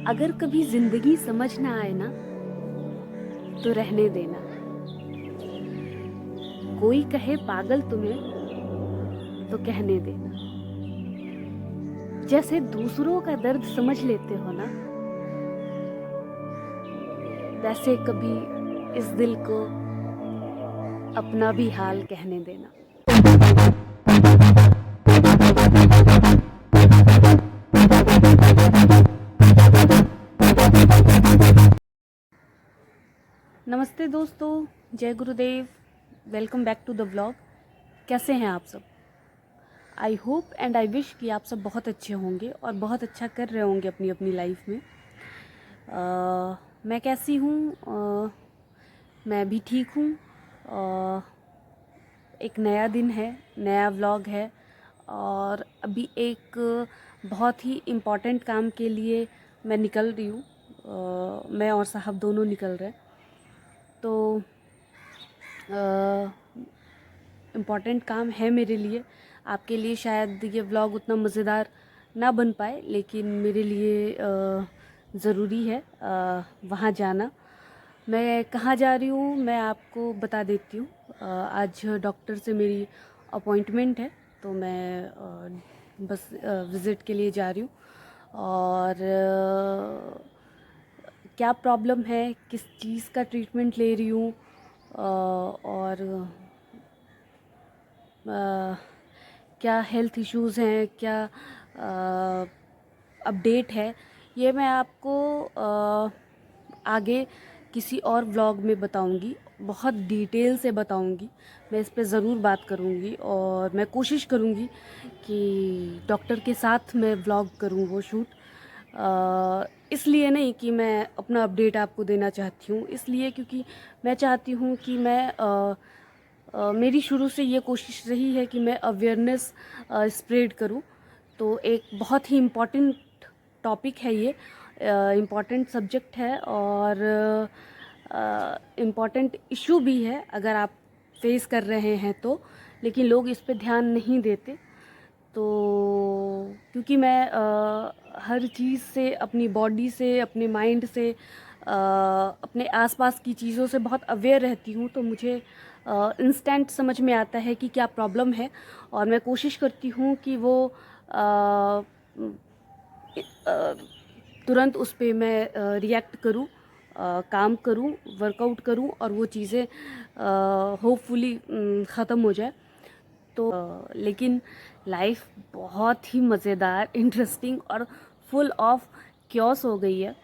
अगर कभी जिंदगी समझ ना आए ना तो रहने देना। कोई कहे पागल तुम्हें तो कहने देना। जैसे दूसरों का दर्द समझ लेते हो ना, वैसे कभी इस दिल को अपना भी हाल कहने देना। नमस्ते दोस्तों, जय गुरुदेव। Welcome back to the vlog. कैसे हैं आप सब? I hope and I wish कि आप सब बहुत अच्छे होंगे और बहुत अच्छा कर रहे होंगे अपनी अपनी लाइफ में। मैं कैसी हूँ? मैं भी ठीक हूँ। एक नया दिन है, नया व्लॉग है और अभी एक बहुत ही इम्पॉर्टेंट काम के लिए मैं निकल रही हूँ। मैं और साहब दोनों निकल रहे हैं। तो इम्पॉर्टेंट काम है मेरे लिए। आपके लिए शायद ये व्लॉग उतना मज़ेदार ना बन पाए, लेकिन मेरे लिए ज़रूरी है वहाँ जाना। मैं कहाँ जा रही हूँ मैं आपको बता देती हूँ। आज डॉक्टर से मेरी अपॉइंटमेंट है, तो मैं बस विज़िट के लिए जा रही हूँ। और क्या प्रॉब्लम है, किस चीज़ का ट्रीटमेंट ले रही हूँ और क्या हेल्थ इश्यूज़ हैं, क्या अपडेट है, ये मैं आपको आगे किसी और व्लॉग में बताऊंगी। बहुत डिटेल से बताऊंगी। मैं इस पे ज़रूर बात करूंगी और मैं कोशिश करूंगी कि डॉक्टर के साथ मैं व्लॉग करूं वो शूट। इसलिए नहीं कि मैं अपना अपडेट आपको देना चाहती हूँ, इसलिए क्योंकि मैं चाहती हूँ कि मेरी शुरू से ये कोशिश रही है कि मैं अवेयरनेस स्प्रेड करूं। तो एक बहुत ही इम्पॉर्टेंट टॉपिक है ये, इम्पॉर्टेंट सब्जेक्ट है और इम्पॉर्टेंट इशू भी है अगर आप फेस कर रहे हैं तो, लेकिन लोग इस पे ध्यान नहीं देते। तो क्योंकि मैं हर चीज़ से, अपनी बॉडी से, अपने माइंड से, अपने आसपास की चीज़ों से बहुत अवेयर रहती हूँ, तो मुझे इंस्टेंट समझ में आता है कि क्या प्रॉब्लम है और मैं कोशिश करती हूँ कि वो तुरंत उस पे मैं रिएक्ट करूँ, काम करूँ, वर्कआउट करूँ और वो चीज़ें होपफुली ख़त्म हो जाए। तो लेकिन लाइफ बहुत ही मज़ेदार, इंटरेस्टिंग और फुल ऑफ क्योस हो गई है।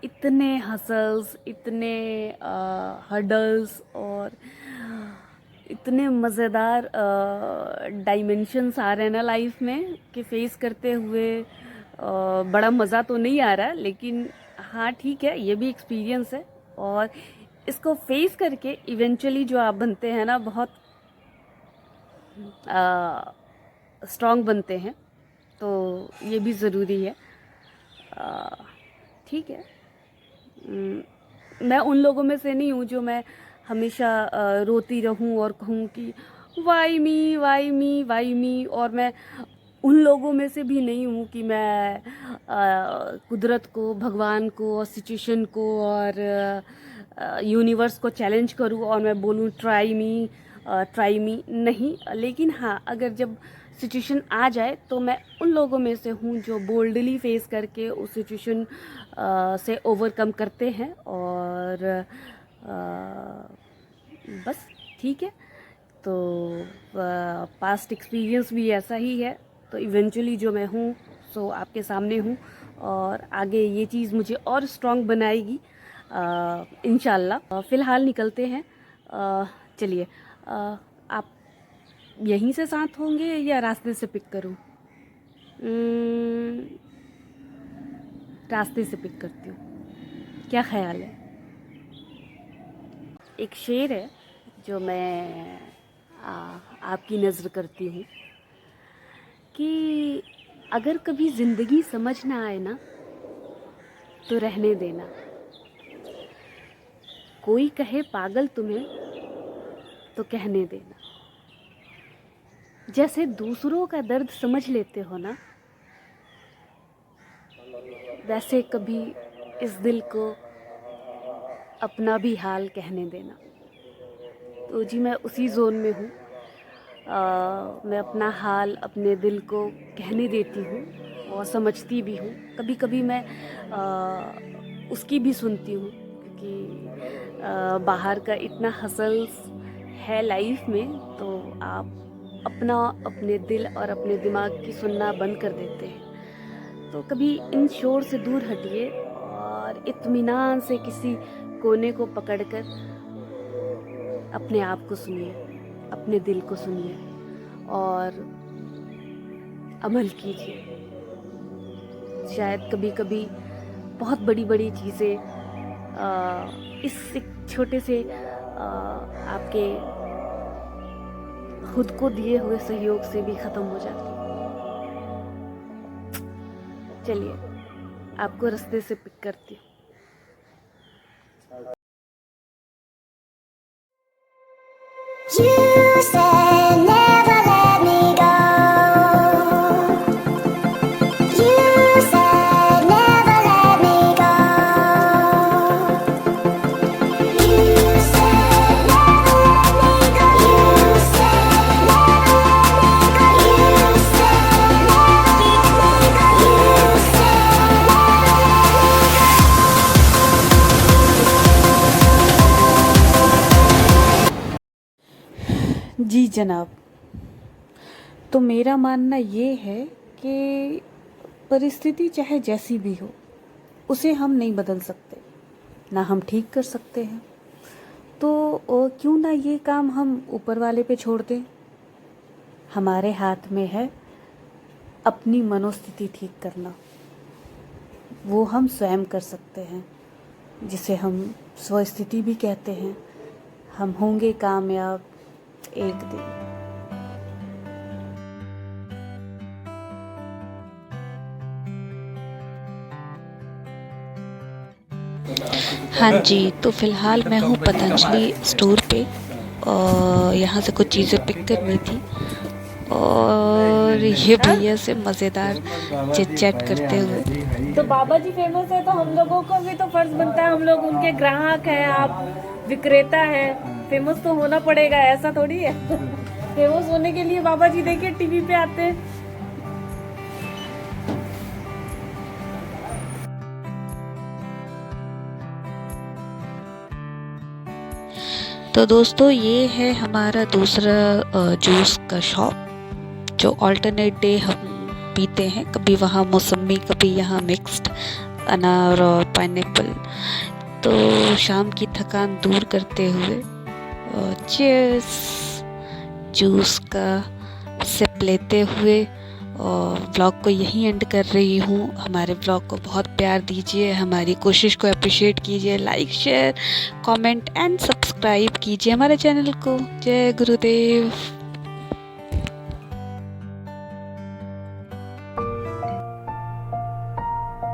इतने हसल्स, इतने हर्डल्स और इतने मज़ेदार डायमेंशंस आ रहे हैं ना लाइफ में कि फेस करते हुए बड़ा मज़ा तो नहीं आ रहा, लेकिन हाँ ठीक है, ये भी एक्सपीरियंस है। और इसको फेस करके इवेंचुअली जो आप बनते हैं ना, बहुत स्ट्रॉन्ग बनते हैं, तो ये भी ज़रूरी है। ठीक है। मैं उन लोगों में से नहीं हूँ जो मैं हमेशा रोती रहूँ और कहूँ कि why me, why me, why me. और मैं उन लोगों में से भी नहीं हूँ कि मैं कुदरत को, भगवान को और सिचुएशन को और यूनिवर्स को चैलेंज करूँ और मैं बोलूँ ट्राई मी। नहीं, लेकिन हाँ, अगर जब सिचुएशन आ जाए तो मैं उन लोगों में से हूँ जो बोल्डली फेस करके उस सिचुएशन से ओवरकम करते हैं। और बस ठीक है। तो पास्ट एक्सपीरियंस भी ऐसा ही है, तो इवेंचुअली जो मैं हूँ सो आपके सामने हूँ और आगे ये चीज़ मुझे और स्ट्रॉन्ग बनाएगी इंशाल्लाह। फ़िलहाल निकलते हैं। चलिए, आप यहीं से साथ होंगे या रास्ते से पिक करूँ? रास्ते से पिक करती हूँ, क्या ख्याल है? एक शेर है जो मैं आपकी नज़र करती हूँ कि अगर कभी ज़िंदगी समझ ना आए ना तो रहने देना। कोई कहे पागल तुम्हें तो कहने देना। जैसे दूसरों का दर्द समझ लेते हो ना, वैसे कभी इस दिल को अपना भी हाल कहने देना। तो जी मैं उसी जोन में हूँ। मैं अपना हाल अपने दिल को कहने देती हूँ और समझती भी हूँ। कभी कभी मैं उसकी भी सुनती हूँ, क्योंकि बाहर का इतना हसल है लाइफ में, तो आप अपने दिल और अपने दिमाग की सुनना बंद कर देते हैं। तो कभी इन शोर से दूर हटिए और इत्मीनान से किसी कोने को पकड़कर अपने आप को सुनिए, अपने दिल को सुनिए और अमल कीजिए। शायद कभी कभी बहुत बड़ी बड़ी चीज़ें इस एक छोटे से आपके खुद को दिए हुए सहयोग से भी ख़त्म हो जाती है। चलिए आपको रास्ते से पिक करती हूँ। You said never let me go. You said never let me go. You said never let me go. You said never let me go. You said never let me go. You said जी जनाब, तो मेरा मानना ये है कि परिस्थिति चाहे जैसी भी हो, उसे हम नहीं बदल सकते, ना हम ठीक कर सकते हैं। तो क्यों ना ये काम हम ऊपर वाले पे छोड़ दें। हमारे हाथ में है अपनी मनोस्थिति ठीक करना, वो हम स्वयं कर सकते हैं, जिसे हम स्वस्थिति भी कहते हैं। हम होंगे कामयाब एक दिन। हाँ जी, तो फ़िलहाल मैं हूँ पतंजलि स्टोर पे और यहाँ से कुछ चीज़ें पिक करनी थी और ये भैया से मज़ेदार चिट चैट करते हुए। तो बाबा जी फेमस है, तो हम लोगों को भी तो फर्ज बनता है, हम लोग उनके ग्राहक हैं, आप विक्रेता हैं, फेमस तो होना पड़ेगा, ऐसा थोड़ी है। फेमस होने के लिए बाबा जी देखिए टीवी पे आते हैं। तो दोस्तों ये है हमारा दूसरा जूस का शॉप, जो अल्टरनेट डे हम पीते हैं। कभी वहाँ मौसमी, कभी यहाँ मिक्स्ड अनार और पाइनएप्पल। तो शाम की थकान दूर करते हुए चीयर्स जूस का सिप लेते हुए और व्लॉग को यहीं एंड कर रही हूँ। हमारे व्लॉग को बहुत प्यार दीजिए, हमारी कोशिश को अप्रिशिएट कीजिए, like share comment and subscribe कीजिए हमारे चैनल को। जय गुरुदेव।